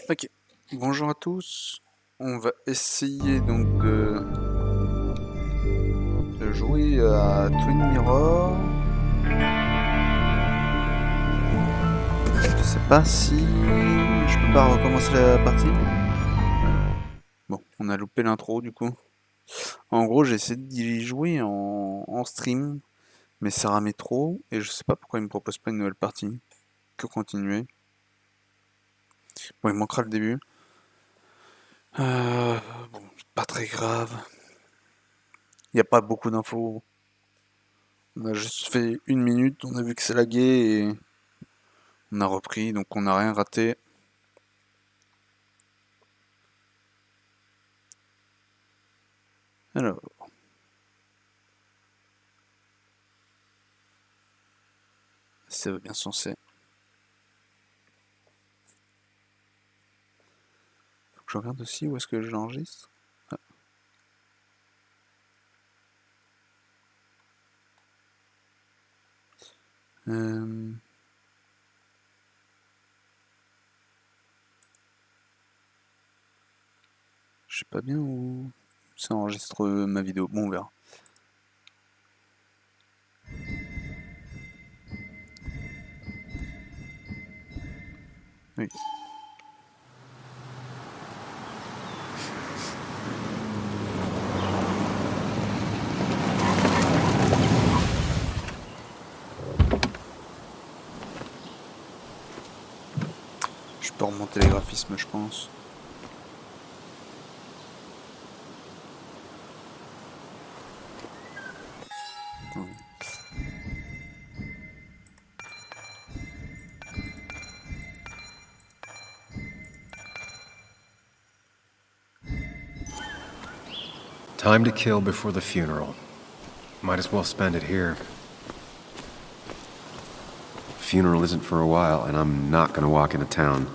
Ok, bonjour à tous. On va essayer donc de jouer à Twin Mirror. Je sais pas si je peux pas recommencer la partie. Bon, on a loupé l'intro du coup. En gros, j'ai essayé d'y jouer en stream, mais ça ramait trop et je sais pas pourquoi il me propose pas une nouvelle partie. Que continuer. Bon, il manquera le début. Euh, bon, c'est pas très grave. Il n'y a pas beaucoup d'infos. On a juste fait 1 minute, on a vu que c'est lagué et on a repris, donc on n'a rien raté. Alors, ça va bien censé. Faut que je regarde aussi où est-ce que j'enregistre. Ah. Euh, je sais pas bien où ça enregistre ma vidéo. Bon, on verra. Oui. Je peux remonter les graphismes, je pense. Non. Time to kill before the funeral. Might as well spend it here. Funeral isn't for a while, and I'm not gonna walk into town.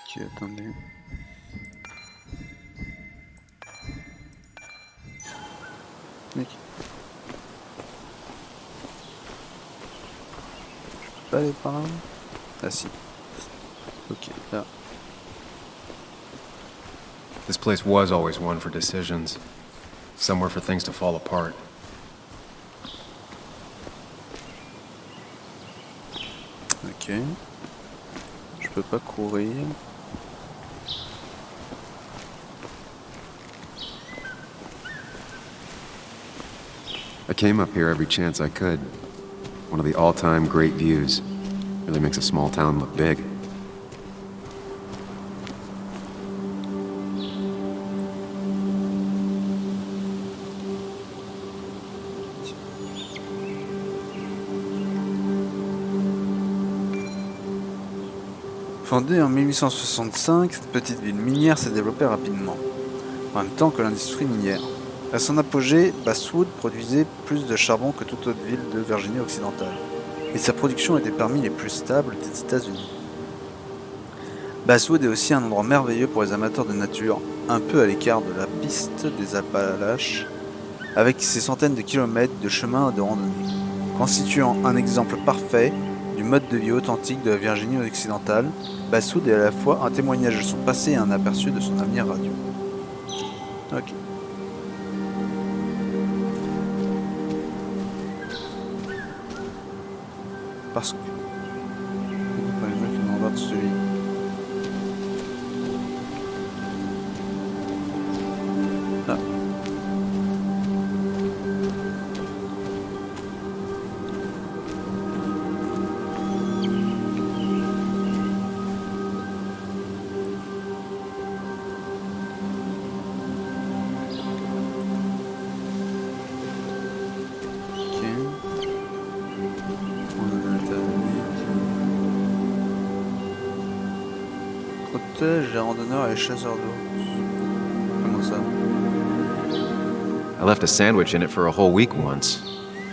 Ok, attendez. Mec. Je peux pas aller par là? Ah si. Ok, là. This place was always one for decisions. Somewhere for things to fall apart. Ok. Je peux pas courir. I came up here every chance I could. One of the all-time great views. Really makes a small town look big. Fondée en 1865, cette petite ville minière s'est développée rapidement, en même temps que l'industrie minière. À son apogée, Basswood produisait plus de charbon que toute autre ville de Virginie occidentale, et sa production était parmi les plus stables des États-Unis. Basswood est aussi un endroit merveilleux pour les amateurs de nature, un peu à l'écart de la piste des Appalaches, avec ses centaines de kilomètres de chemins de randonnée, constituant un exemple parfait du mode de vie authentique de la Virginie occidentale. Basswood est à la fois un témoignage de son passé et un aperçu de son avenir radieux. Ok. Parce que... Pourquoi les mecs ils m'envoient de celui... Ah. Ok. On a protège les randonneurs et les chasseurs d'eau. Comment ça? I left a sandwich in it for a whole week once.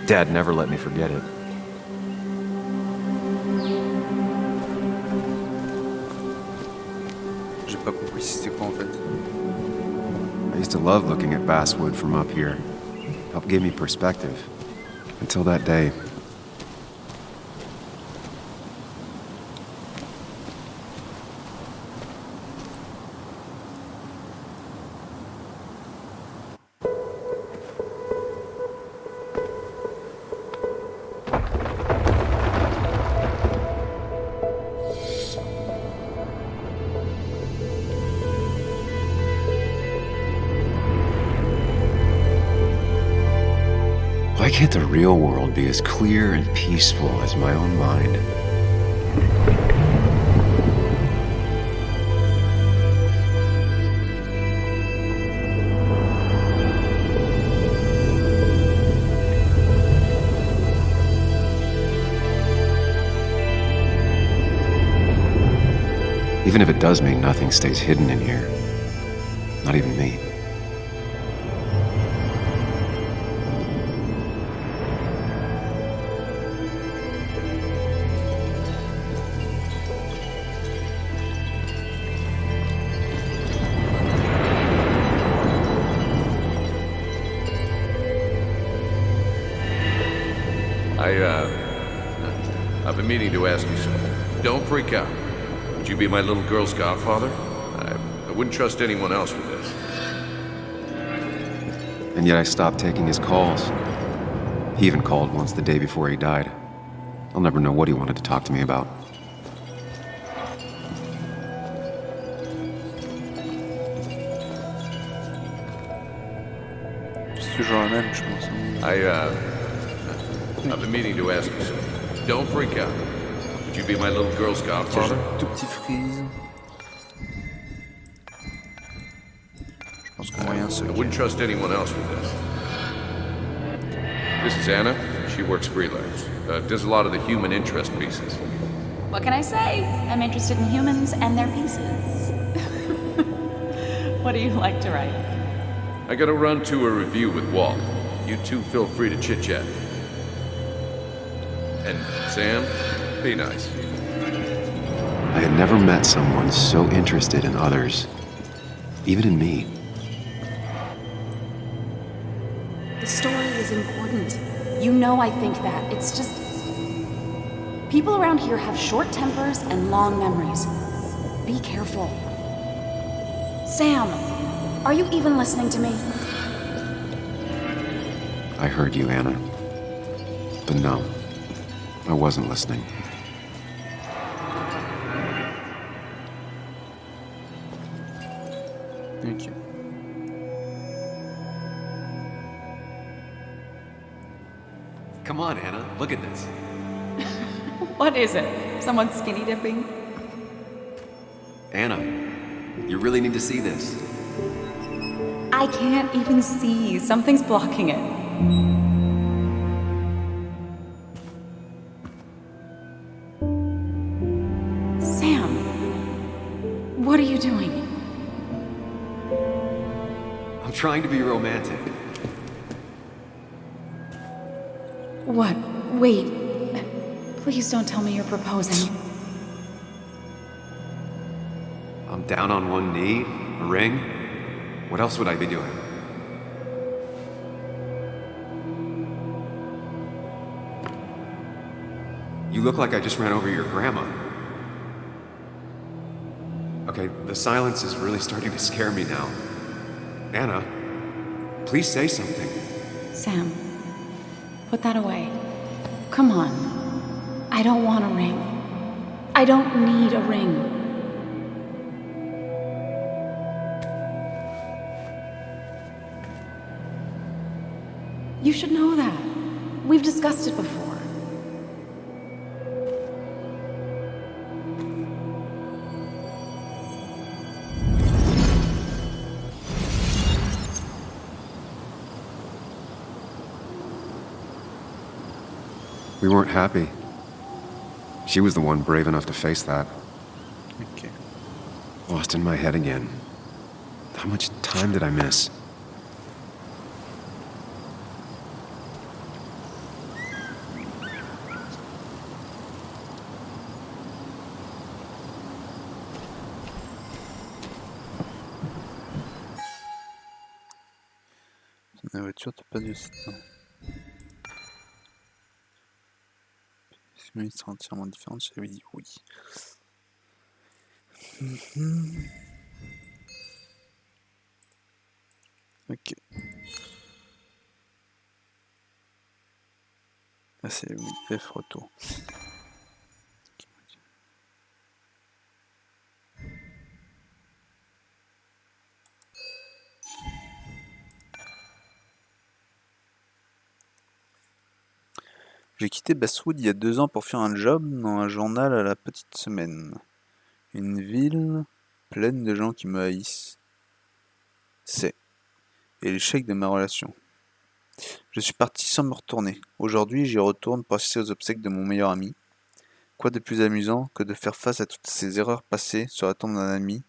Dad never let me forget it. J'ai pas compris si c'était quoi en fait. I used to love looking at Basswood from up here. Helped give me perspective. Until that day. can't the real world be as clear and peaceful as my own mind? Even if it does mean nothing stays hidden in here. Not even me. I've been meaning to ask you something. Don't freak out. Would you be my little girl's godfather? I wouldn't trust anyone else with this. And yet I stopped taking his calls. He even called once the day before he died. I'll never know what he wanted to talk to me about. C'est toujours la même, je pense. I've been meaning to ask you something. Don't freak out. Would you be my little girl's Tiens, j'ai godfather? un tout petit freeze. Je pense qu'on voit rien se I wouldn't trust anyone else with this. This is Anna. She works freelance. Does a lot of the human interest pieces. What can I say? I'm interested in humans and their pieces. What do you like to write? I gotta run to a review with Walt. You two feel free to chit-chat. And Sam, be nice. I had never met someone so interested in others, even in me. The story is important. You know I think that. It's just... people around here have short tempers and long memories. Be careful. Sam, are you even listening to me? I heard you, Anna. But no, I wasn't listening. Ok. Come on, Anna, look at this. What is it? Someone skinny dipping? Anna, you really need to see this. I can't even see. Something's blocking it. Sam, what are you doing? I'm trying to be romantic. What? Wait. Please don't tell me you're proposing. I'm down on one knee, a ring. What else would I be doing? You look like I just ran over your grandma. Okay, the silence is really starting to scare me now. Anna, please say something. Sam, put that away. Come on. I don't want a ring. I don't need a ring. You should know that. We've discussed it before. We weren't happy. She was the one brave enough to face that. Ok. Lost in my head again. How much time did I miss? Dans la voiture, t'as pas de site. Sinon, il sera entièrement différent. J'avais dit oui. Ok. Ah, c'est oui, F retour. J'ai quitté Basswood il y a 2 ans pour faire un job dans un journal à la petite semaine. Une ville pleine de gens qui me haïssent. C'est. Et l'échec de ma relation. Je suis parti sans me retourner. Aujourd'hui, j'y retourne pour assister aux obsèques de mon meilleur ami. Quoi de plus amusant que de faire face à toutes ces erreurs passées sur la tombe d'un ami?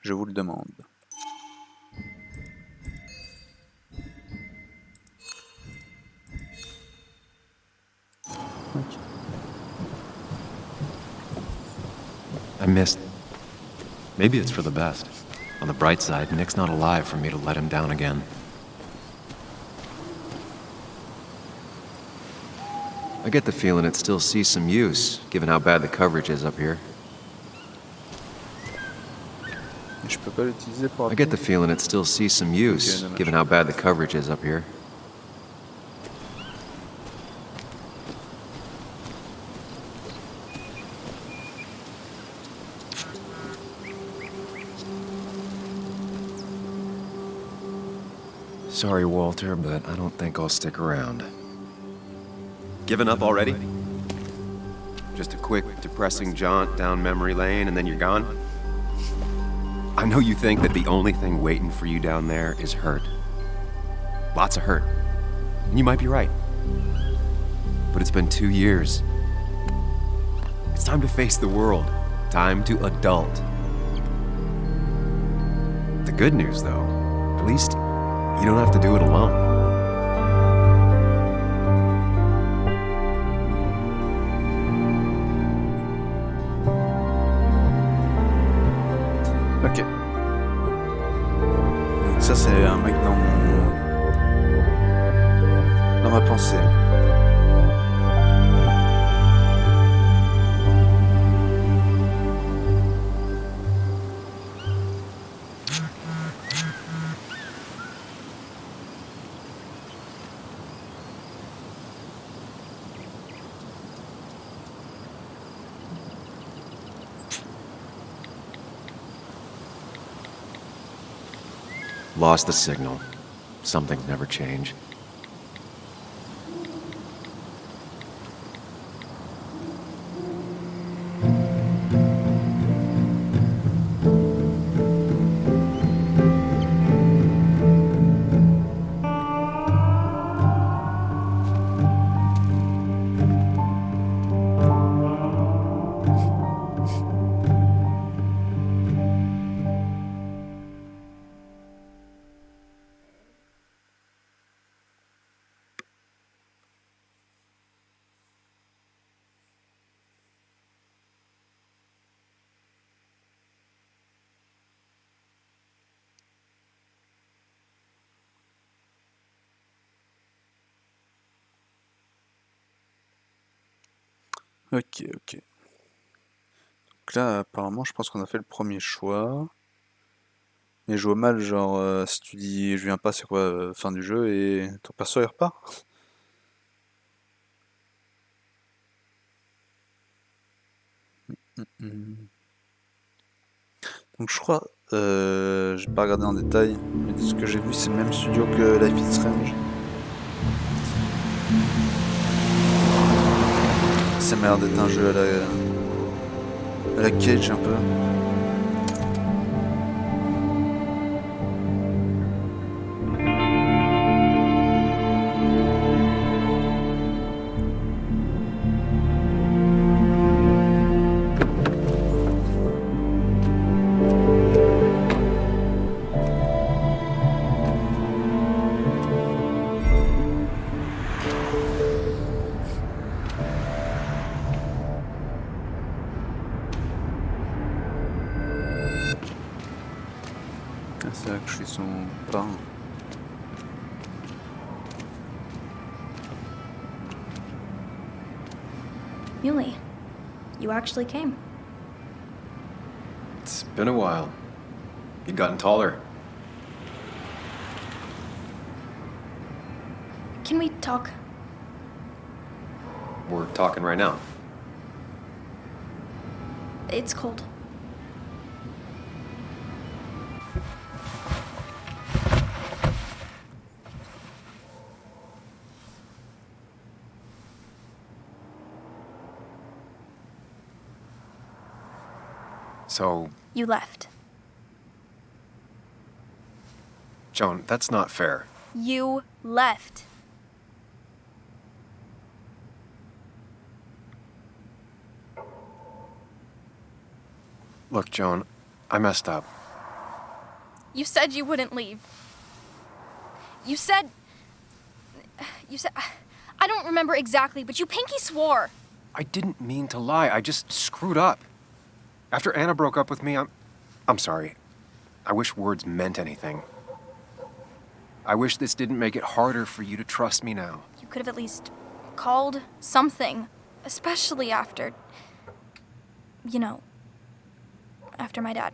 Je vous le demande. Ok. I missed. Maybe it's for the best. On the bright side, Nick's not alive for me to let him down again. I get the feeling it still sees some use, given how bad the coverage is up here. Et je peux pas l'utiliser pour I get the feeling it still sees some use, dommage. given how bad the coverage is up here. Sorry, Walter, but I don't think I'll stick around. Given up already? Just a quick, depressing jaunt down memory lane and then you're gone? I know you think that the only thing waiting for you down there is hurt. Lots of hurt. And you might be right. But it's been 2 years. It's time to face the world. Time to adult. The good news, though, at least you don't have to do it alone. Ok. Donc ça c'est un mec dans ma pensée. Lost the signal. Something never changed. Ok, ok. Donc là, apparemment, je pense qu'on a fait le premier choix. Mais je vois mal, genre, si tu dis je viens pas, c'est quoi, fin du jeu, et ton perso il repart? Hmm. Donc je crois, j'ai pas regardé en détail, mais de ce que j'ai vu, c'est le même studio que Life is Strange. Ça m'a l'air d'être un jeu à la Cage un peu. Ah, c'est là que je suis son parrain. Muley, you actually came. It's been a while. You've gotten taller. Can we talk? We're talking right now. It's cold. So, You left. Joan, that's not fair. You left. Look, Joan, I messed up. You said you wouldn't leave. You said... I don't remember exactly, but you pinky swore. I didn't mean to lie. I just screwed up. After Anna broke up with me, I'm sorry. I wish words meant anything. I wish this didn't make it harder for you to trust me now. You could have at least called something, especially after... You know, after my dad.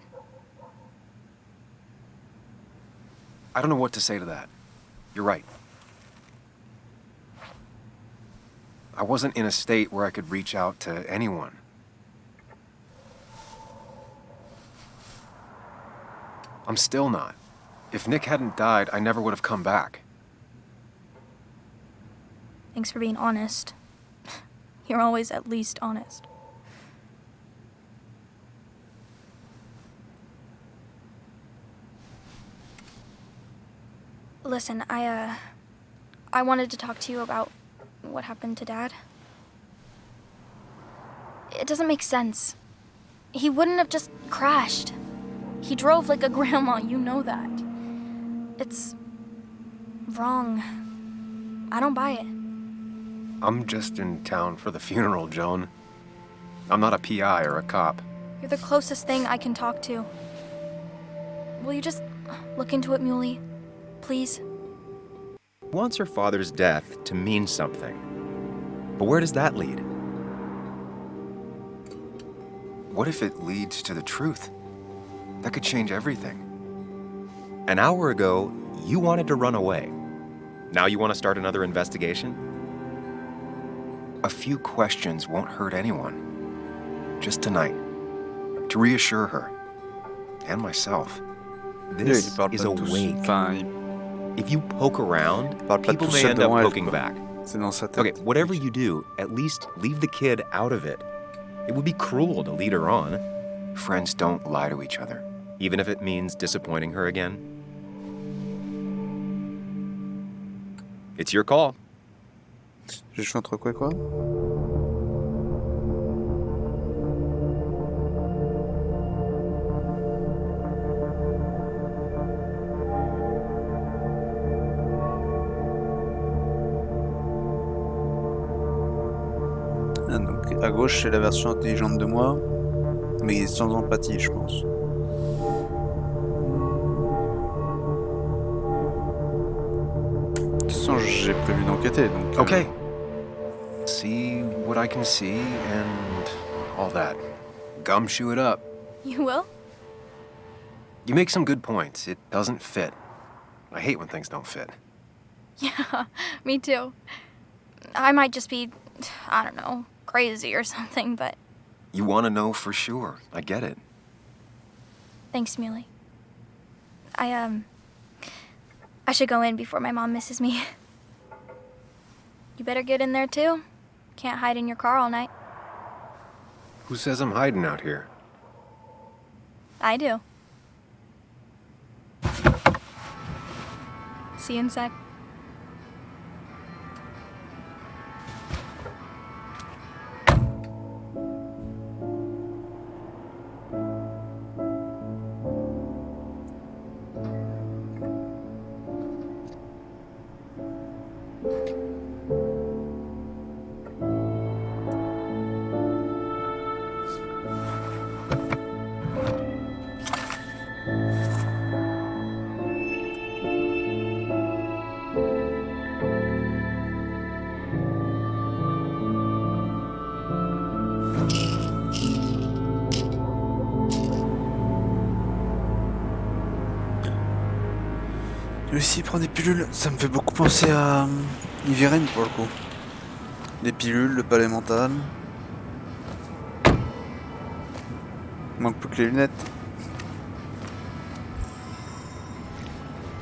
I don't know what to say to that. You're right. I wasn't in a state where I could reach out to anyone. I'm still not. If Nick hadn't died, I never would have come back. Thanks for being honest. You're always at least honest. Listen, I wanted to talk to you about what happened to Dad. It doesn't make sense. He wouldn't have just crashed. He drove like a grandma, you know that. It's wrong. I don't buy it. I'm just in town for the funeral, Joan. I'm not a PI or a cop. You're the closest thing I can talk to. Will you just look into it, Muley? Please? Wants her father's death to mean something. But where does that lead? What if it leads to the truth? That could change everything. An hour ago, you wanted to run away. Now you want to start another investigation? A few questions won't hurt anyone. Just tonight. To reassure her. And myself. This il parle is pas a tous. wake. Enfin, If you poke around, parle pas people tout may seul end up devant elle, poking quoi. back. c'est dans sa tête. Okay, whatever you do, at least leave the kid out of it. It would be cruel to lead her on, Friends don't lie to each other. even if it means disappointing her again. It's your call. J'ai le choix entre quoi et quoi? Ah, donc à gauche c'est la version intelligente de moi, mais sans empathie je pense. De toute façon j'ai prévu d'enquêter donc... Okay. See what I can see and all that. Gumshoe it up. You will? You make some good points. It doesn't fit. I hate when things don't fit. Yeah, me too. I might just be, I don't know, crazy or something, but You want to know for sure. I get it. thanks, Muley. I should go in before my mom misses me. You better get in there too. Can't hide in your car all night. Who says I'm hiding out here? I do. See you inside. Lui aussi il prend des pilules, ça me fait beaucoup penser à Yviren pour le coup. Les pilules, le palais mental. Il manque plus que les lunettes.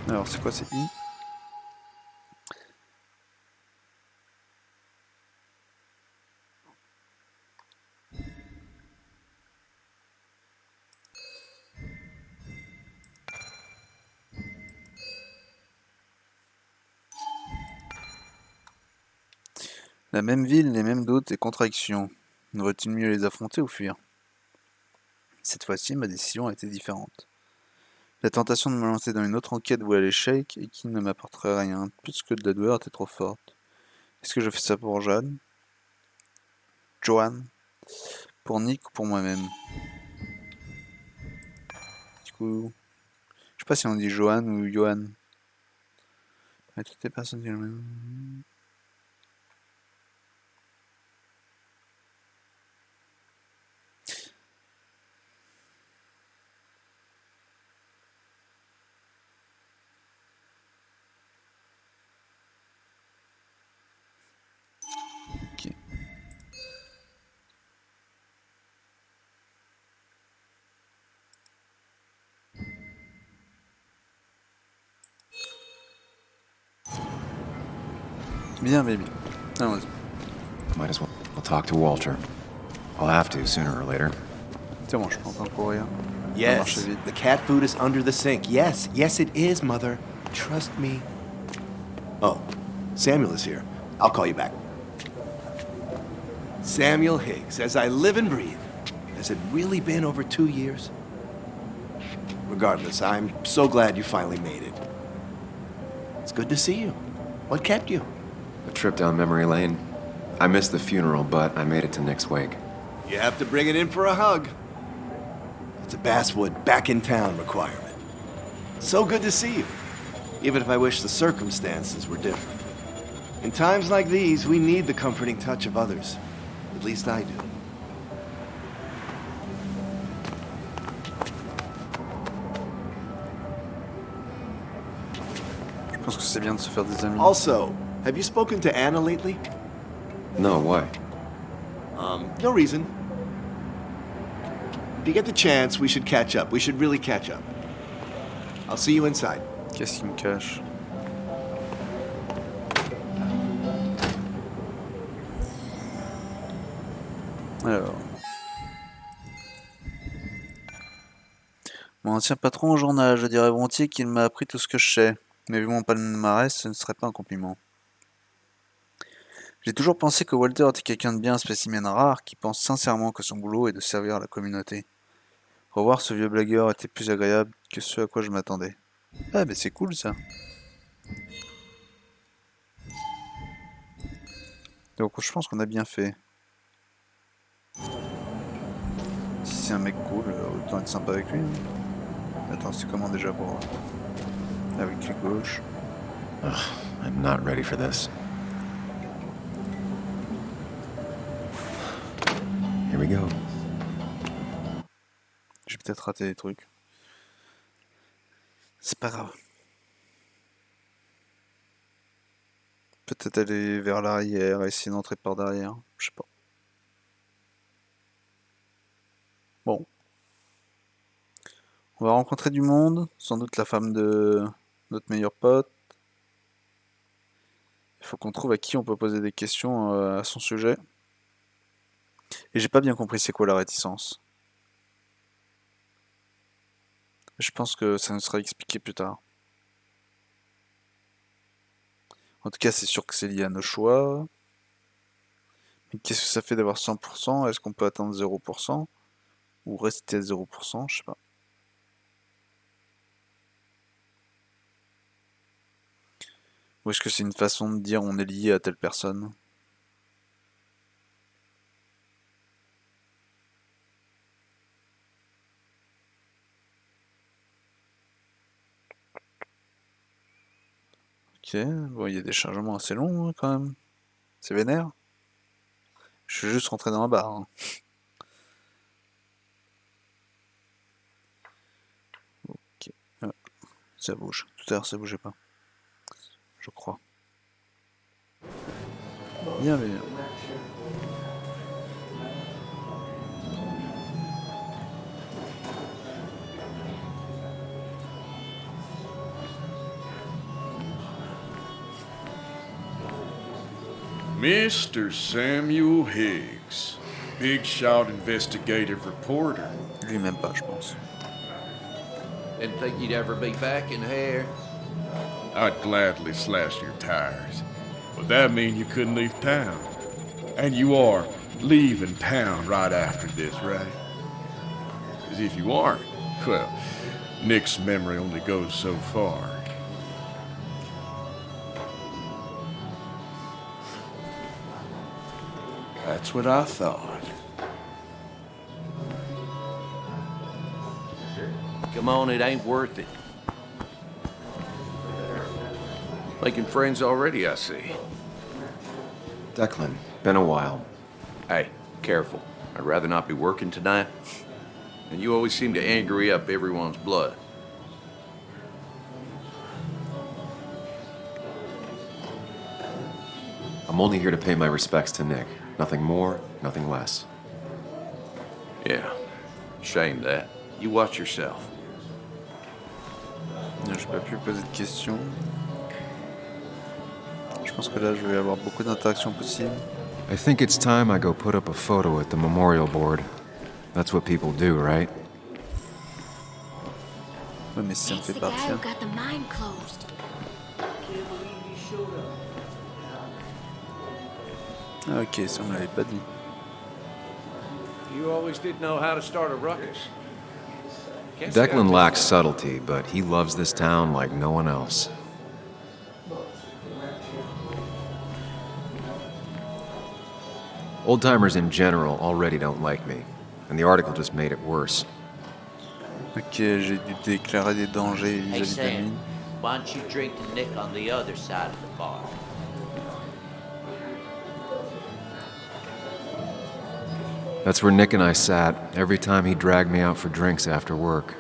Alors c'est quoi, c'est I? La même ville, les mêmes doutes et contradictions. Ne vaut-il mieux les affronter ou fuir? Cette fois-ci, ma décision a été différente. La tentation de me lancer dans une autre enquête vouée à l'échec et qui ne m'apporterait rien, plus que de la douleur, était trop forte. Est-ce que je fais ça pour Joanne, pour Nick ou pour moi-même? Du coup, je sais pas si on dit Joanne ou Johan. Toutes les personnes qui Ok. Bien, baby. Allons-y. Might as well talk to Walter. I'll have to sooner or later. C'est bon, je suis en train de courir. Ça marche Yes, vite. the cat food is under the sink. Yes, yes, it is, Mother. Trust me. Oh, Samuel is here. I'll call you back. Samuel Higgs, as I live and breathe. Has it really been over 2 years? Regardless, I'm so glad you finally made it. It's good to see you. What kept you? A trip down memory lane. I missed the funeral, but I made it to Nick's wake. You have to bring it in for a hug. It's a Basswood back in town requirement. So good to see you, even if I wish the circumstances were different. In times like these, we need the comforting touch of others. At least I do. Je pense que c'est bien de se faire des amis. Also, have you spoken to Anna lately? No, why? No reason. If you get the chance, we should catch up. We should really catch up. I'll see you inside. Qu'est-ce qu'il me cache? Alors. Mon ancien patron au journal, je dirais volontiers qu'il m'a appris tout ce que je sais. Mais vu mon palmarès, ce ne serait pas un compliment. J'ai toujours pensé que Walter était quelqu'un de bien, un spécimen rare, qui pense sincèrement que son boulot est de servir la communauté. Revoir ce vieux blagueur était plus agréable que ce à quoi je m'attendais. Ah, mais c'est cool ça. Donc je pense qu'on a bien fait. Si c'est un mec cool, autant être sympa avec lui. Attends, c'est comment déjà pour... Avec les gauche. I'm not ready for this. Here we go. J'ai peut-être raté des trucs. C'est pas grave. Peut-être aller vers l'arrière, essayer d'entrer par derrière. Je sais pas. Bon. On va rencontrer du monde. Sans doute la femme de notre meilleur pote. Il faut qu'on trouve à qui on peut poser des questions à son sujet. Et j'ai pas bien compris c'est quoi la réticence. Je pense que ça nous sera expliqué plus tard. En tout cas, c'est sûr que c'est lié à nos choix. Mais qu'est-ce que ça fait d'avoir 100%? Est-ce qu'on peut atteindre 0%? Ou rester à 0%? Je sais pas. Ou est-ce que c'est une façon de dire on est lié à telle personne? Ok, bon, il y a des chargements assez longs hein, quand même. C'est vénère. Je suis juste rentré dans un bar. Hein. Ok. Ça bouge. Tout à l'heure, ça bougeait pas. Je crois. Bien, bien. Mr. Samuel Higgs, big shot investigative reporter. Lui même pas, je pense. Didn't think you'd ever be back in here. I'd gladly slash your tires. Would that mean you couldn't leave town? And you are leaving town right after this, right? Because if you aren't, well, Nick's memory only goes so far. That's what I thought. Come on, it ain't worth it. Making friends already, I see. Declan, been a while. Hey, careful. I'd rather not be working tonight. And you always seem to angry up everyone's blood. I'm only here to pay my respects to Nick. Nothing more, nothing less. Yeah, shame that. You watch yourself. Je peux plus poser de questions. Je pense que là, je vais avoir beaucoup d'interactions possibles. I think it's time I go put up a photo at the memorial board. That's what people do, right? Ouais, mais si ça me That's fait the guy who partir. got the mine closed. Ah, ok, ça on me l'avait pas dit. You always did know how to start a ruckus. Can't say I Declan did. lacks subtlety, but he loves this town like no one else. Old-timers in general already don't like me, and the article just made it worse. Ok, j'ai dû déclarer des dangers Hey vis-à-vis de la Sam, mine. why don't you drink to Nick on the other side of the bar? That's where Nick and I sat every time he dragged me out for drinks after work.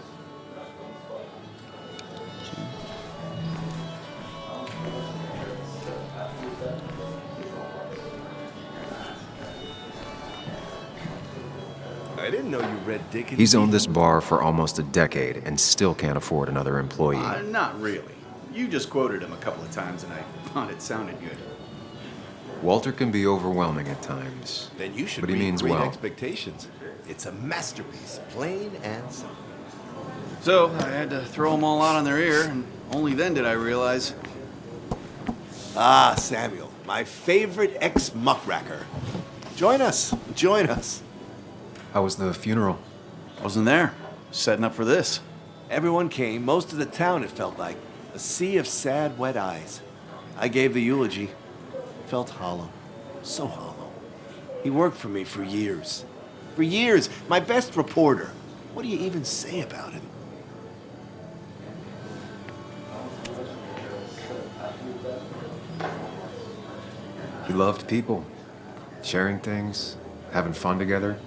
I didn't know you read Dickens. He's owned this bar for almost a decade and still can't afford another employee. Not really. You just quoted him a couple of times and I thought it sounded good. Walter can be overwhelming at times. Then you should But he read means Great well. Expectations. It's a masterpiece, plain and simple. So I had to throw them all out on their ear, and only then did I realize. Ah, Samuel, my favorite ex-muckracker. Join us, join us. How was the funeral? Wasn't there. Setting up for this. Everyone came, most of the town, it felt like. A sea of sad, wet eyes. I gave the eulogy. Felt hollow. So hollow. He worked for me for years. For years, my best reporter. What do you even say about him? He loved people, sharing things, having fun together.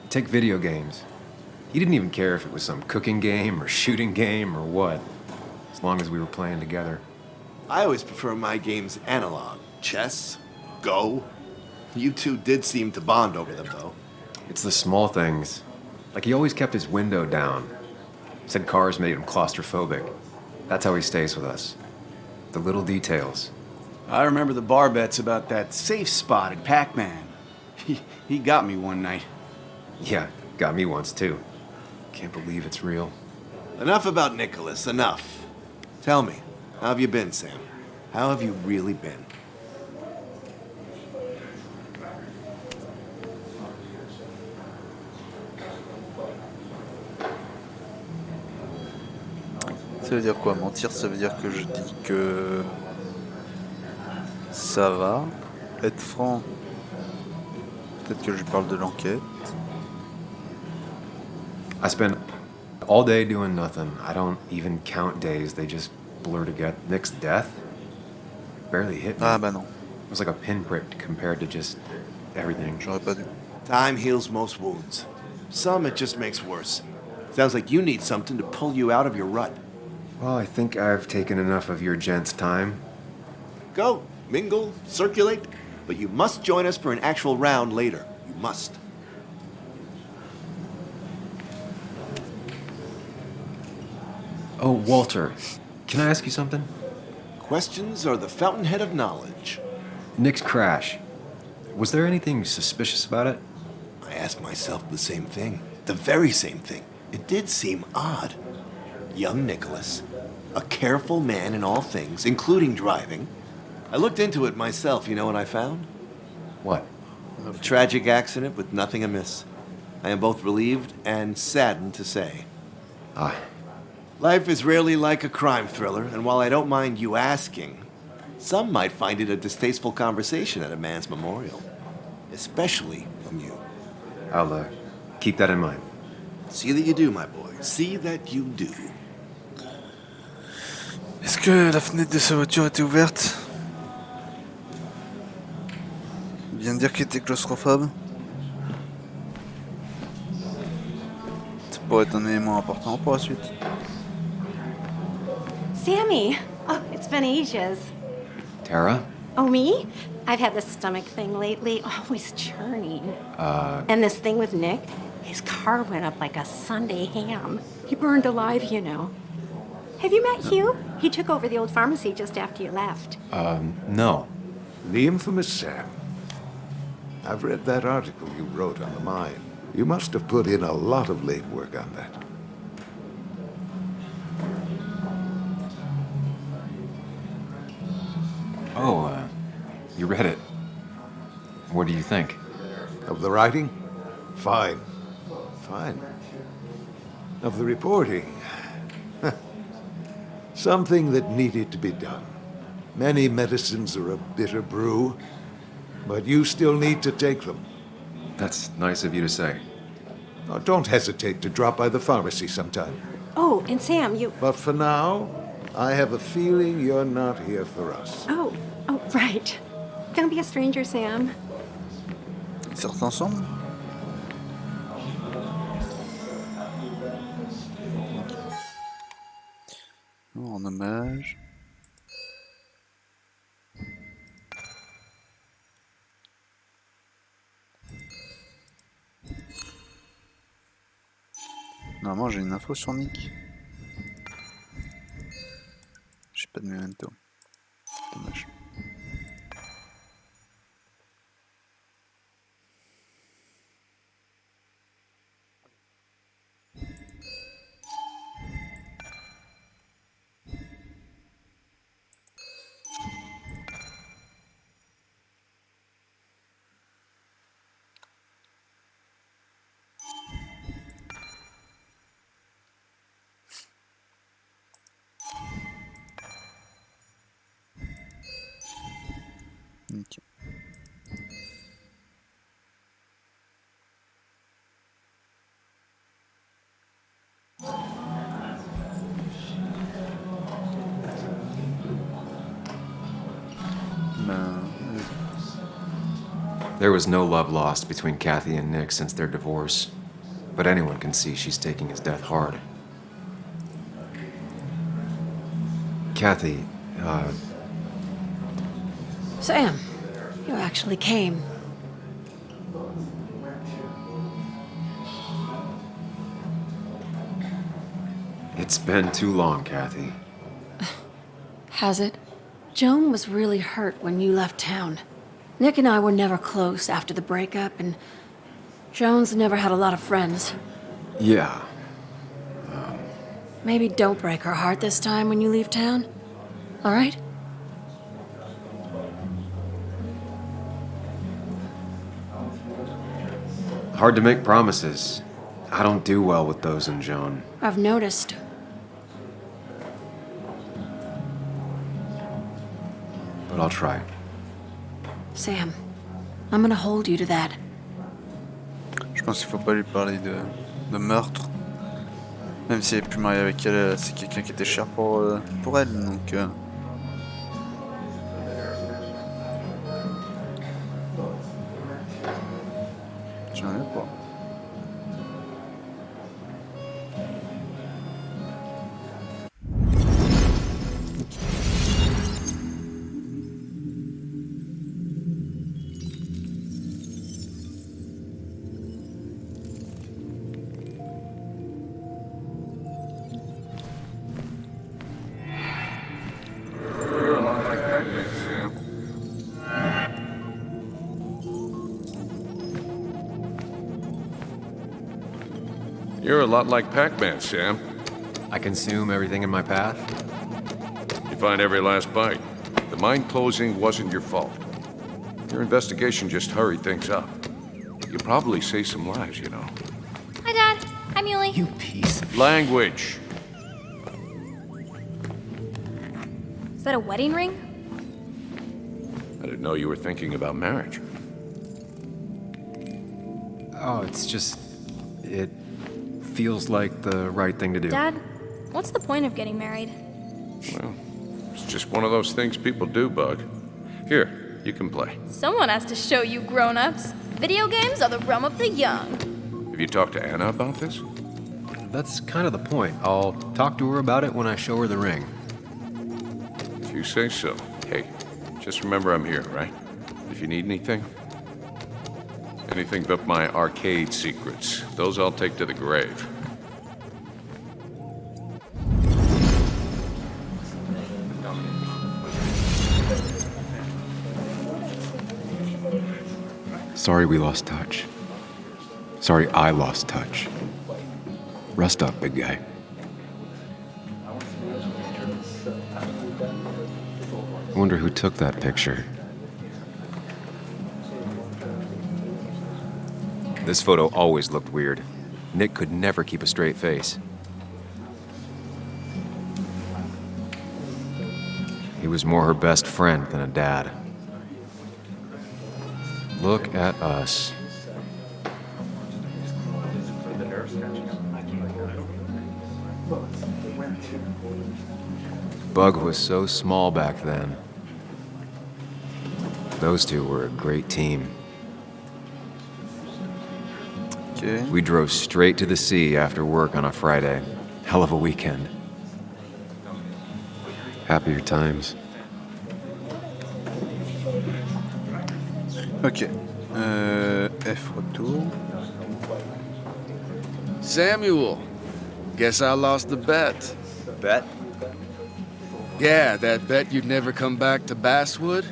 Take video games. He didn't even care if it was some cooking game or shooting game or what, as long as we were playing together. I always prefer my games analog. Chess, Go. You two did seem to bond over them, though. It's the small things. Like he always kept his window down. Said cars made him claustrophobic. That's how he stays with us. The little details. I remember the bar bets about that safe spot at Pac-Man. He got me one night. Yeah, got me once too. Can't believe it's real. Enough about Nicholas, enough. Tell me, how have you been, Sam? How have you really been? Ça veut dire quoi? Mentir, ça veut dire que je dis que ça va. Être franc, peut-être que je lui parle de l'enquête. I spent all day doing nothing. I don't even count days. They just blur together. Nick's death barely hit me. Ah bah non, It was like a pinprick compared to just everything. j'aurais pas dû. Time heals most wounds. Some it just makes worse. Sounds like you need something to pull you out of your rut. Well, I think I've taken enough of your gents' time. Go, mingle, circulate, but you must join us for an actual round later. You must. Oh, Walter, can I ask you something? Questions are the fountainhead of knowledge. Nick's crash. Was there anything suspicious about it? I asked myself the same thing. The very same thing. It did seem odd. Young Nicholas, a careful man in all things, including driving. I looked into it myself. You know what I found? What? A tragic accident with nothing amiss. I am both relieved and saddened to say. Life is rarely like a crime thriller, and while I don't mind you asking, some might find it a distasteful conversation at a man's memorial. Especially from you. I'll keep that in mind. See that you do, my boy. See that you do. Est-ce que la fenêtre de sa voiture était ouverte? Il vient de dire qu'il était claustrophobe. Ça pourrait être un élément important pour la suite. Sammy! Oh, it's been ages. Tara? Oh, me? I've had this stomach thing lately, always churning. And this thing with Nick, his car went up like a Sunday ham. He burned alive, you know. Have you met Hugh? He took over the old pharmacy just after you left. No. The infamous Sam. I've read that article you wrote on the mine. You must have put in a lot of late work on that. Oh, you read it. What do you think? Of the writing? Fine. Fine. Of the reporting? Something that needed to be done. Many medicines are a bitter brew, but you still need to take them. That's nice of you to say. Now, don't hesitate to drop by the pharmacy sometime. Oh, and Sam, you... But for now, I have a feeling you're not here for us. Oh, right. Don't be a stranger, Sam. Ils sortent ensemble? En hommage. Normalement j'ai une info sur Nick. J'ai pas de memento. Dommage. Ok. There was no love lost between Kathy and Nick since their divorce, but anyone can see she's taking his death hard. Kathy, Sam, you actually came. It's been too long, Kathy. Has it? Joan was really hurt when you left town. Nick and I were never close after the breakup, and Joan's never had a lot of friends. Yeah. Maybe don't break her heart this time when you leave town. All right? Hard to make promises. I don't do well with those in Joan. I've noticed. But I'll try. Sam, I'm gonna hold you to that. Je pense qu'il faut pas lui parler de meurtre. Même si elle est plus mariée avec elle, c'est quelqu'un qui était cher pour elle, donc... J'en ai pas. You're a lot like Pac-Man, Sam. I consume everything in my path? You find every last bite. The mine closing wasn't your fault. Your investigation just hurried things up. You probably save some lives, you know. Hi, Dad. Hi, Muley. You piece of... Language. Is that a wedding ring? I didn't know you were thinking about marriage. Oh, it's just... It feels like the right thing to do. Dad, what's the point of getting married? Well, it's just one of those things people do, Bug. Here, you can play. Someone has to show you grown-ups. Video games are the realm of the young. Have you talked to Anna about this? That's kind of the point. I'll talk to her about it when I show her the ring. If you say so. Hey, just remember I'm here, right? If you need anything. Anything but my arcade secrets. Those I'll take to the grave. Sorry we lost touch. Sorry I lost touch. Rest up, big guy. I wonder who took that picture. This photo always looked weird. Nick could never keep a straight face. He was more her best friend than a dad. Look at us. Bug was so small back then. Those two were a great team. Ok. We drove straight to the sea after work on a Friday. Hell of a weekend. Happier times. Ok. F retour. Samuel, guess I lost the bet. Bet? Yeah, that bet you'd never come back to Basswood?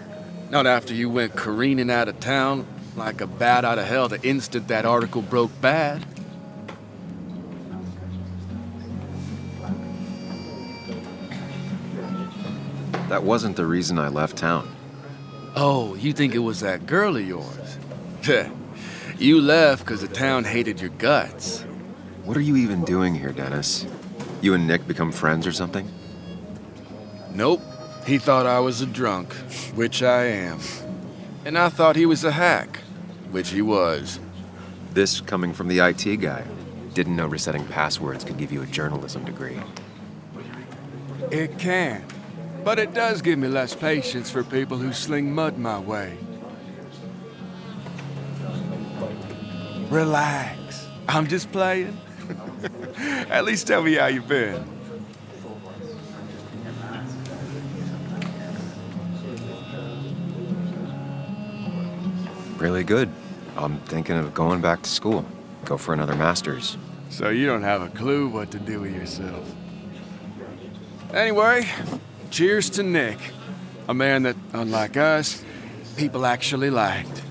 Not after you went careening out of town like a bat out of hell the instant that article broke bad. That wasn't the reason I left town. Oh, you think it was that girl of yours? You left because the town hated your guts. What are you even doing here, Dennis? You and Nick become friends or something? Nope. He thought I was a drunk, which I am. And I thought he was a hack, which he was. This coming from the IT guy. Didn't know resetting passwords could give you a journalism degree. It can. But it does give me less patience for people who sling mud my way. Relax. I'm just playing. At least tell me how you been. Really good. I'm thinking of going back to school. Go for another master's. So you don't have a clue what to do with yourself. Anyway, cheers to Nick. A man that, unlike us, people actually liked.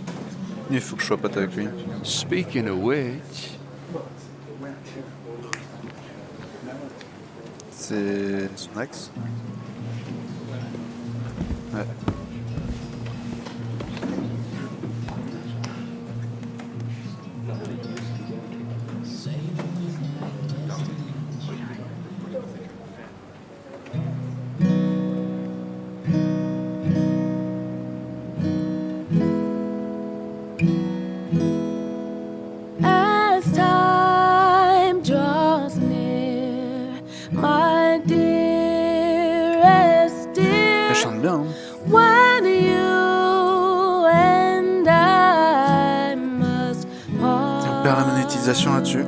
Il faut que je sois pote avec lui. Speaking of which... C'est son ex. Ouais. As time draws near, my dearest dear, Elle chante bien, hein. when you and I must part, On perd la monétisation là-dessus.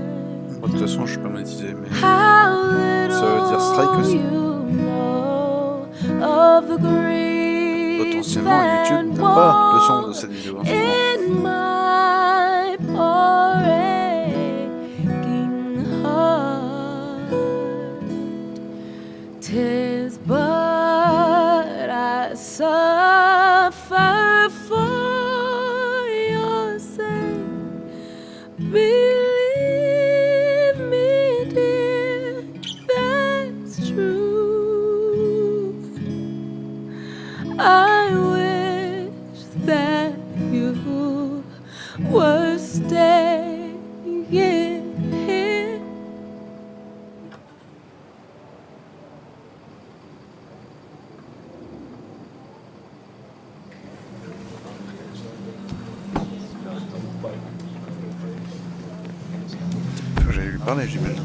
Bon, de toute façon, je suis pas monétisé, mais how ça veut dire strike little aussi. you know of the grief Potentiellement, YouTube that n'a pas le son de cette vidéo en ce moment. in my poor aching heart. 'Tis but I suffer for your sake. Believe me, dear, that's true. I wish that you were staying. j'allais lui parler, j'imagine.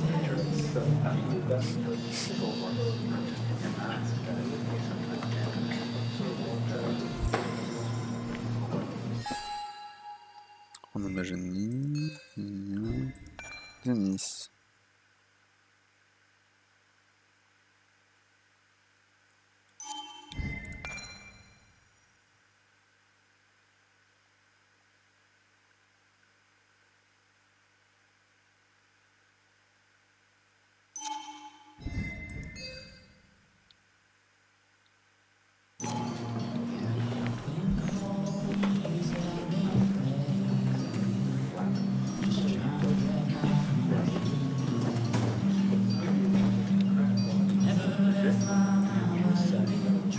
On a Jenny. Denis.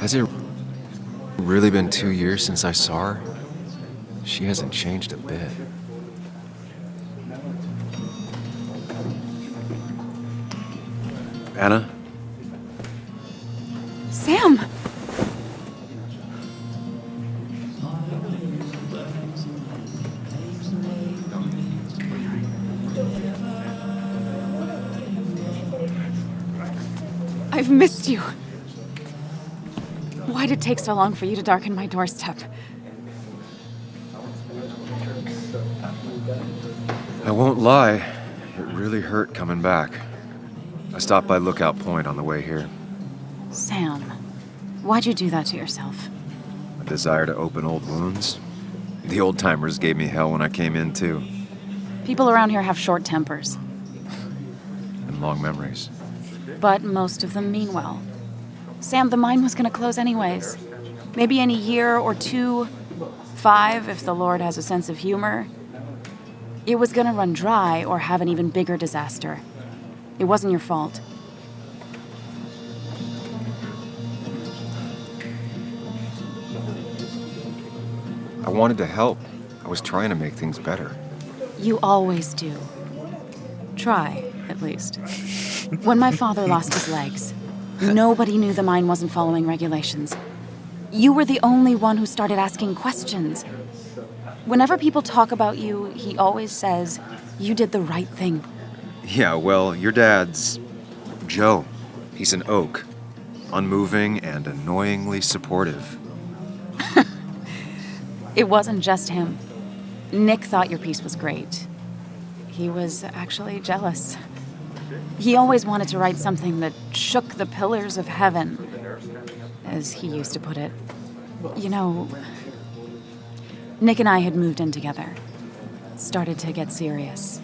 Has it really been 2 years since I saw her? She hasn't changed a bit. Anna? Sam! I've missed you. Why'd it take so long for you to darken my doorstep? I won't lie, it really hurt coming back. I stopped by Lookout Point on the way here. Sam, why'd you do that to yourself? A desire to open old wounds. The old-timers gave me hell when I came in, too. People around here have short tempers, And long memories. but most of them mean well. Sam, the mine was gonna close anyways. Maybe in a year or 2, 5 if the Lord has a sense of humor. It was gonna run dry or have an even bigger disaster. It wasn't your fault. I wanted to help. I was trying to make things better. You always do. Try, at least. When my father lost his legs, nobody knew the mine wasn't following regulations. You were the only one who started asking questions. Whenever people talk about you, he always says, you did the right thing. Yeah, well, your dad's Joe. He's an oak. Unmoving and annoyingly supportive. It wasn't just him. Nick thought your piece was great. He was actually jealous. He always wanted to write something that shook the pillars of heaven, as he used to put it. You know, Nick and I had moved in together. Started to get serious.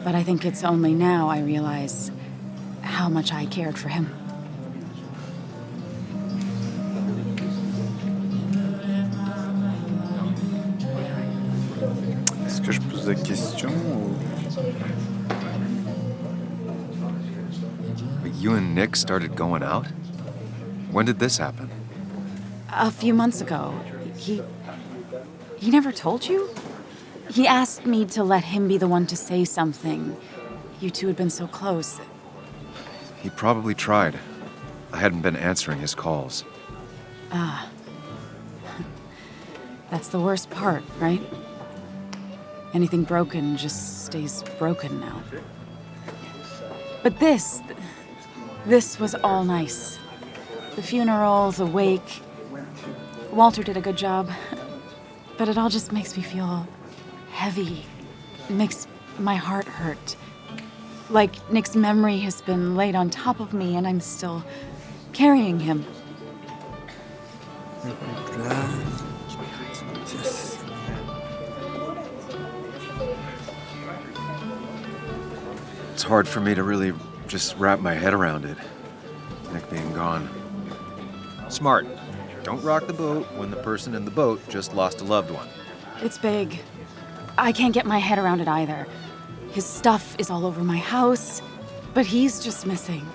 But I think it's only now I realize how much I cared for him. Est-ce que je pose la question ou... But you and Nick started going out? When did this happen? A few months ago, he never told you? He asked me to let him be the one to say something. You two had been so close. He probably tried. I hadn't been answering his calls. Ah. That's the worst part, right? Anything broken just stays broken now. But this was all nice. The funeral, the wake. Walter did a good job. But it all just makes me feel heavy. It makes my heart hurt. Like Nick's memory has been laid on top of me and I'm still carrying him. It's hard for me to really just wrap my head around it. Nick being gone. Smart. Don't rock the boat when the person in the boat just lost a loved one. It's big. I can't get my head around it either. His stuff is all over my house, but he's just missing.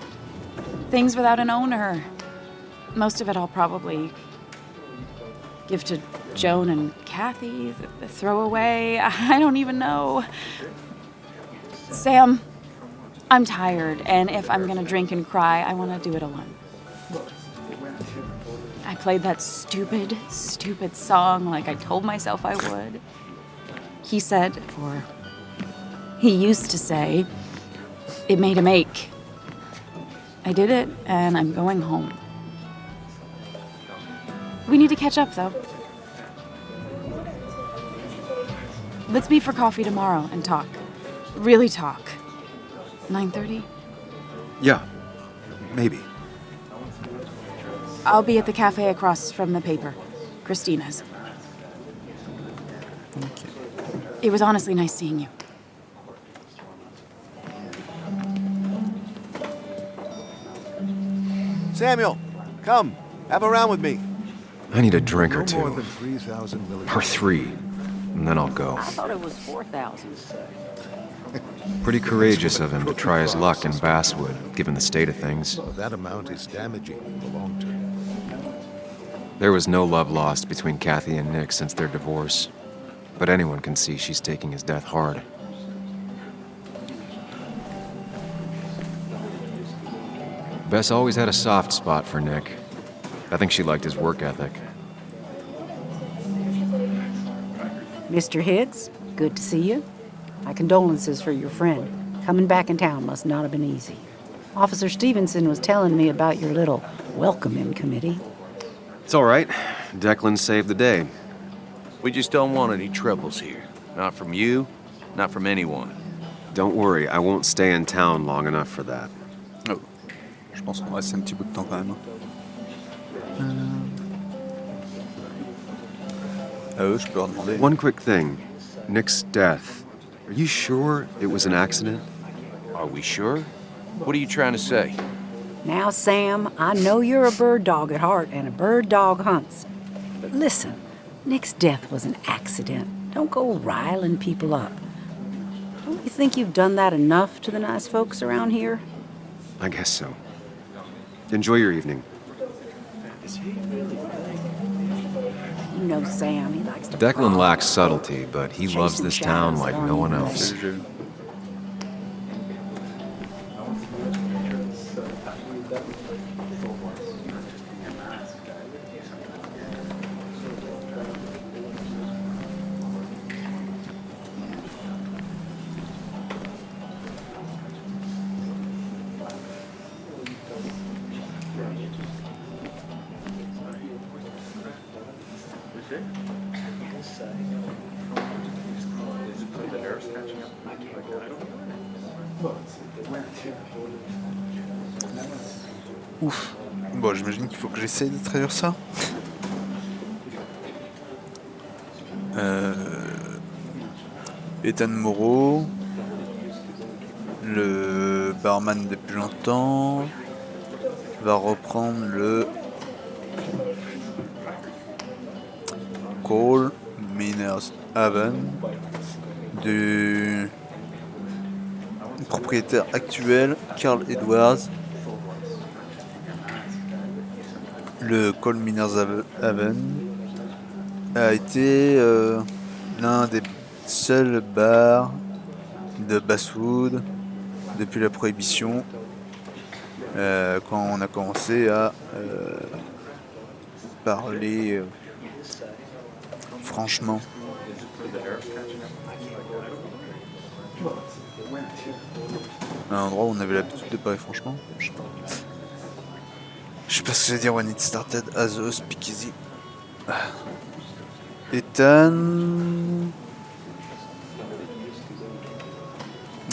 Things without an owner. Most of it I'll probably give to Joan and Kathy, the throwaway. I don't even know. Sam, I'm tired, and if I'm gonna drink and cry, I want to do it alone. I played that stupid song like I told myself I would. He said, or he used to say, It made him ache. I did it, and I'm going home. We need to catch up, though. Let's meet for coffee tomorrow and talk. Really talk. 9:30? Yeah, maybe. I'll be at the cafe across from the paper. Christina's. It was honestly nice seeing you. Samuel, come. Have a round with me. I need a drink or No more two. than 3,000 Or milligrams. 3. And then I'll go. I thought it was 4,000. Pretty courageous of him to try his luck in Basswood, given the state of things. That amount is damaging in the long term. There was no love lost between Kathy and Nick since their divorce. But anyone can see she's taking his death hard. Bess always had a soft spot for Nick. I think she liked his work ethic. Mr. Higgs, good to see you. My condolences for your friend. Coming back in town must not have been easy. Officer Stevenson was telling me about your little welcoming committee. It's all right. Declan saved the day. We just don't want any troubles here. Not from you, not from anyone. Don't worry, I won't stay in town long enough for that. Oh. Je pense qu'on va rester un petit bout de temps quand même. Je peux leur demander. One quick thing. Nick's death. Are you sure it was an accident? Are we sure? What are you trying to say? Now, Sam, I know you're a bird dog at heart and a bird dog hunts. But listen, Nick's death was an accident. Don't go riling people up. Don't you think you've done that enough to the nice folks around here? I guess so. Enjoy your evening. You know Sam, he likes to Declan brawl. lacks subtlety, but he loves Chasing this town shadows like that no aren't one even else. there. Ouf. Bon, j'imagine qu'il faut que j'essaye de traduire ça. Ethan Moreau, le barman depuis longtemps, va reprendre le Cole Miners Haven du propriétaire actuel, Carl Edwards. Le Cole Miners Haven a été l'un des seuls bars de Basswood depuis la prohibition, quand on a commencé à parler franchement. Un endroit où on avait l'habitude de parler franchement. Je sais pas ce que ça veut dire when it started as a speakeasy. Ethan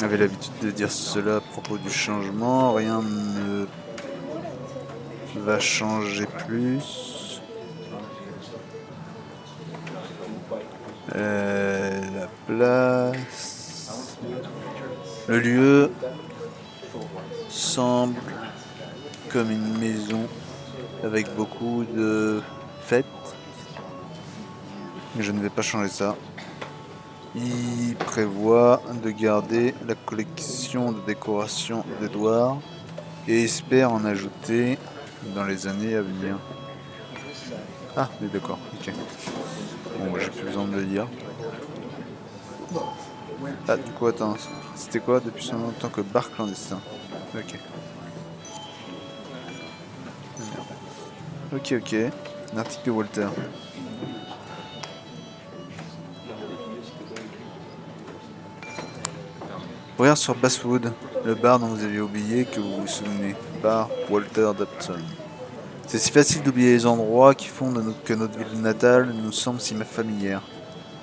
avait l'habitude de dire cela à propos du changement. Rien ne va changer plus. La place. Le lieu semble comme une maison avec beaucoup de fêtes. Mais je ne vais pas changer ça. Il prévoit de garder la collection de décorations d'Edouard et espère en ajouter dans les années à venir. Ah, mais d'accord, ok. Bon, j'ai plus besoin de le dire. Ah, du coup, attends, c'était quoi depuis son longtemps que bar clandestin? Ok. Ok, ok. Un article de Walter. Regarde sur Basswood. Le bar dont vous aviez oublié que vous vous souvenez, par Walter Dapton. C'est si facile d'oublier les endroits qui font que notre ville natale nous semble si familière.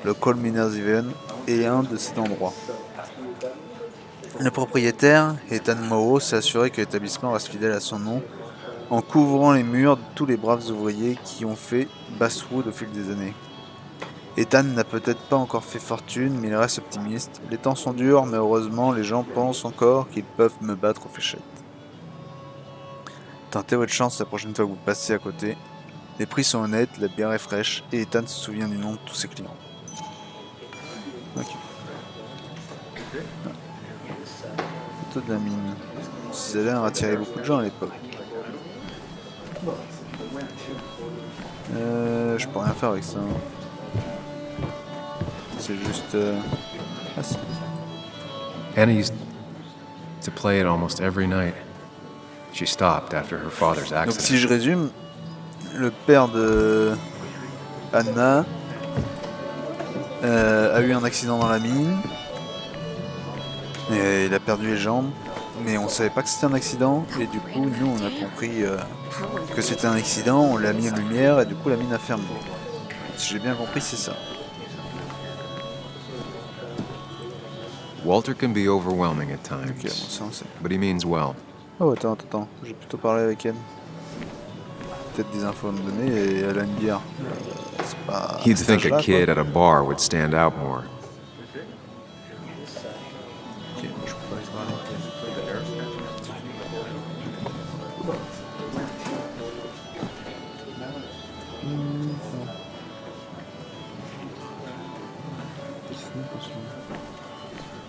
Le Col Miners Even est un de ces endroits. Le propriétaire, Ethan Morrow, s'est assuré que l'établissement reste fidèle à son nom en couvrant les murs de tous les braves ouvriers qui ont fait Basswood au fil des années. Ethan n'a peut-être pas encore fait fortune, mais il reste optimiste. Les temps sont durs, mais heureusement, les gens pensent encore qu'ils peuvent me battre aux fléchettes. Tentez votre chance la prochaine fois que vous passez à côté. Les prix sont honnêtes, la bière est fraîche, et Ethan se souvient du nom de tous ses clients. Ok. Photo de la mine. Ça a l'air attiré beaucoup de gens à l'époque. Je peux rien faire avec ça. C'est juste... Ah si. Anna used to play it almost every night. She stopped after her father's Donc accident. si je résume, le père de Anna a eu un accident dans la mine. Et il a perdu les jambes. Mais on savait pas que c'était un accident. Et du coup, nous, on a compris que c'était un accident. On l'a mis en lumière et du coup, la mine a fermé. Si j'ai bien compris, c'est ça. Walter can be overwhelming at times, Ok, bon, ça, on sait. but he means well. Oh, attends. J'ai plutôt parlé avec elle. Peut-être des infos à me donner et elle a une bière. C'est pas... He'd c'est think ça, a quoi. kid at a bar would stand out more. Ok, je peux pas lui parler.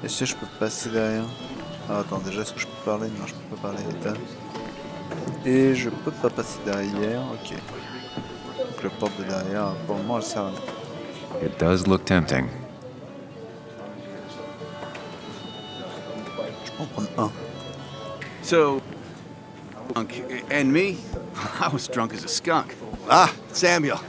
Est-ce que je peux passer derrière? Ah, attends, déjà, est-ce que je peux parler? Non, je peux pas parler à Ethan. Et je peux pas passer derrière, ok. Donc la porte de derrière, pour le moment, elle sert à rien. It does look tempting. Je peux en prendre un. So, drunk, and me? I was drunk as a skunk. Ah, Samuel.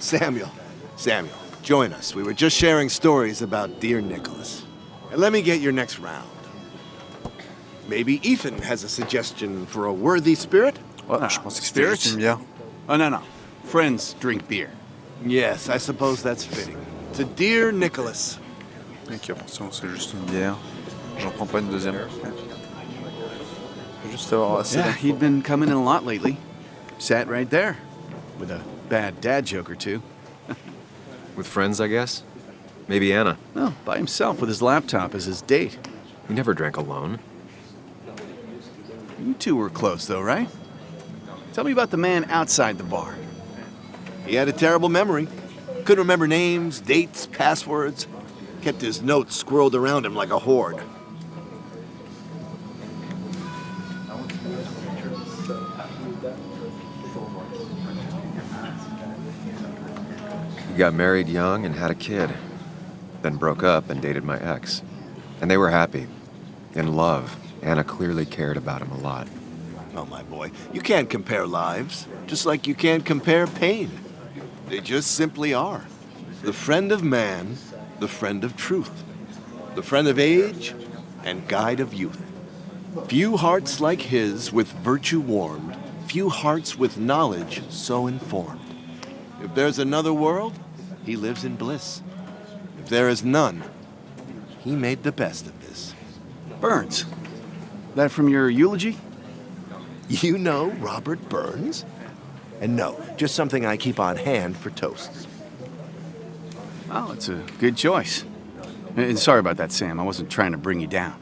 Join us. We were just sharing stories about dear Nicholas. And let me get your next round. Maybe Ethan has a suggestion for a worthy spirit? Ouais, je pensais que c'était juste une bière. Oh, no. Friends drink beer. Yes, I suppose that's fitting. To dear Nicholas. Ok, bon, c'est juste une bière. J'en prends pas une deuxième. Je veux juste avoir assez Yeah, d'infos. he'd been coming in a lot lately. Sat right there. With a bad dad joke or two. With friends, I guess? Maybe Anna. No, by himself with his laptop as his date. He never drank alone. You two were close, though, right? Tell me about the man outside the bar. He had a terrible memory. Couldn't remember names, dates, passwords. Kept his notes squirreled around him like a hoard. He got married young and had a kid. Then broke up and dated my ex. And they were happy. In love. Anna clearly cared about him a lot. Oh, my boy, you can't compare lives, just like you can't compare pain. They just simply are. The friend of man, the friend of truth. The friend of age, and guide of youth. Few hearts like his with virtue warmed, few hearts with knowledge so informed. If there's another world, he lives in bliss. If there is none, he made the best of this. Burns. That from your eulogy? You know Robert Burns? And no, just something I keep on hand for toasts. Oh, it's a good choice. And sorry about that, Sam. I wasn't trying to bring you down.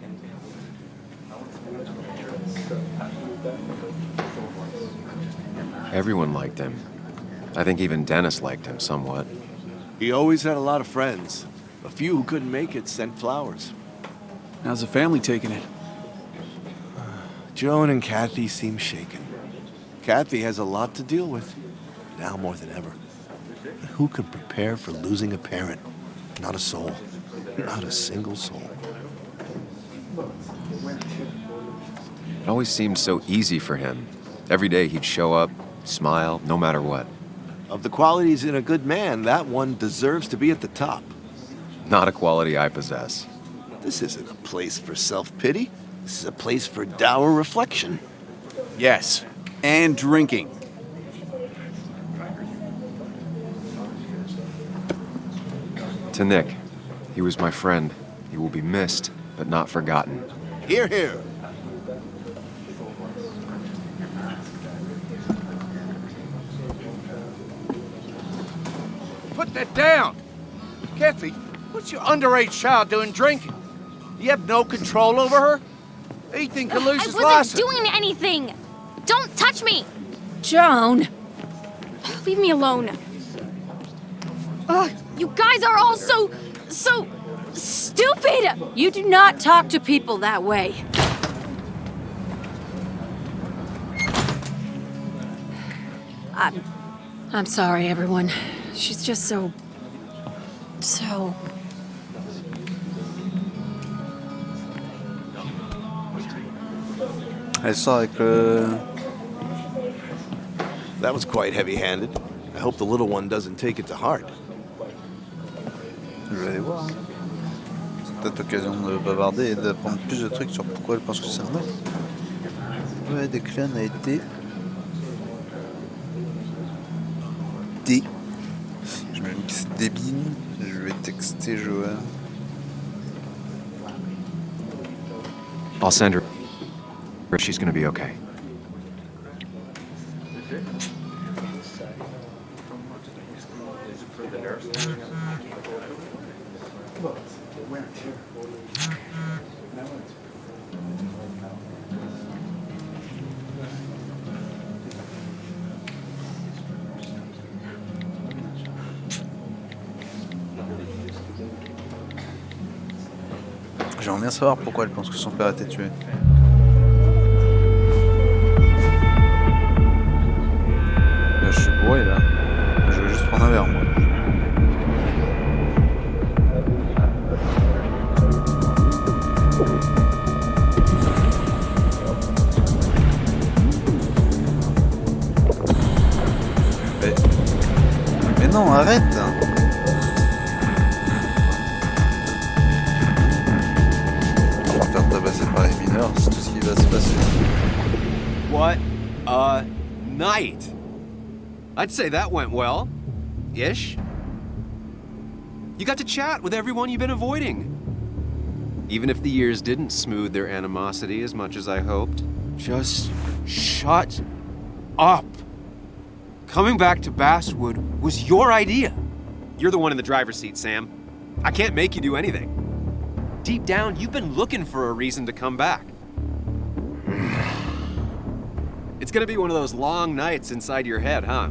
Everyone liked him. I think even Dennis liked him somewhat. He always had a lot of friends. A few who couldn't make it sent flowers. How's the family taking it? Joan and Kathy seem shaken. Kathy has a lot to deal with, now more than ever. But who could prepare for losing a parent? Not a soul. Not a single soul. It always seemed so easy for him. Every day he'd show up, smile, no matter what. Of the qualities in a good man, that one deserves to be at the top. Not a quality I possess. This isn't a place for self-pity. This is a place for dour reflection. Yes, and drinking. To Nick, he was my friend. He will be missed, but not forgotten. Here, here. Put that down! Kathy, what's your underage child doing drinking? You have no control over her? Ethan could lose his I license. wasn't doing anything! Don't touch me! Joan! Leave me alone. You guys are all so stupid! You do not talk to people that way. I'm sorry, everyone. She's just so... Elle sort avec le... That was quite heavy-handed. I hope the little one doesn't take it to heart. Je vais aller voir. C'est peut-être l'occasion de bavarder et d'apprendre plus de trucs sur pourquoi elle pense que c'est un mec. Ouais, Declan a été... J'imagine que c'est débile. Je vais texter Joël. I'll send her. She's gonna be okay. J'aimerais bien savoir pourquoi elle pense que son père a été tué. Là, je suis bourré là. Je vais juste prendre un verre moi. Mais non, arrête! Tabasser par les mineurs, c'est tout ce qui va se passer. What a night! I'd say that went well. Ish. You got to chat with everyone you've been avoiding. Even if the years didn't smooth their animosity as much as I hoped. Just shut up. Coming back to Basswood was your idea. You're the one in the driver's seat, Sam. I can't make you do anything. Deep down, you've been looking for a reason to come back. It's gonna be one of those long nights inside your head, huh?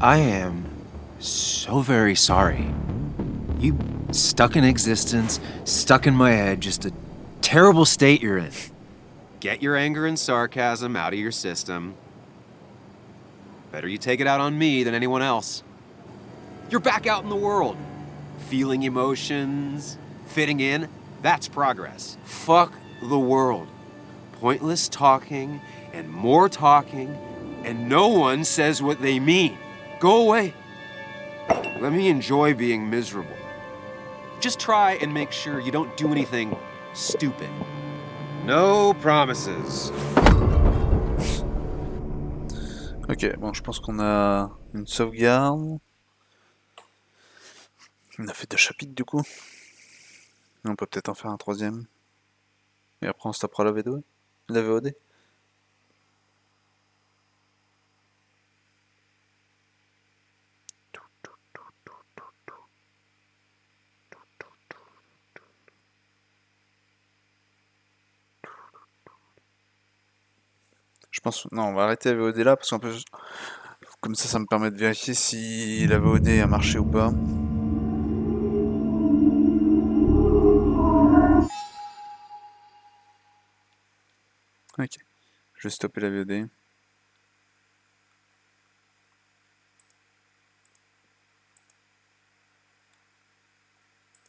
I am so very sorry. You stuck in existence, stuck in my head, just a terrible state you're in. Get your anger and sarcasm out of your system. Better you take it out on me than anyone else. You're back out in the world. Feeling emotions, fitting in, that's progress. Fuck the world. Pointless talking and more talking, and no one says what they mean. Go away. Let me enjoy being miserable. Just try and make sure you don't do anything stupid. No promises. Ok, bon, je pense qu'on a une sauvegarde. On a fait 2 chapitres du coup. On peut peut-être en faire un 3e. Et après on se tapera la VOD. La VOD. Je pense... Non, on va arrêter la VOD là, parce qu'en plus... Comme ça me permet de vérifier si la VOD a marché ou pas. Ok. Je vais stopper la VOD.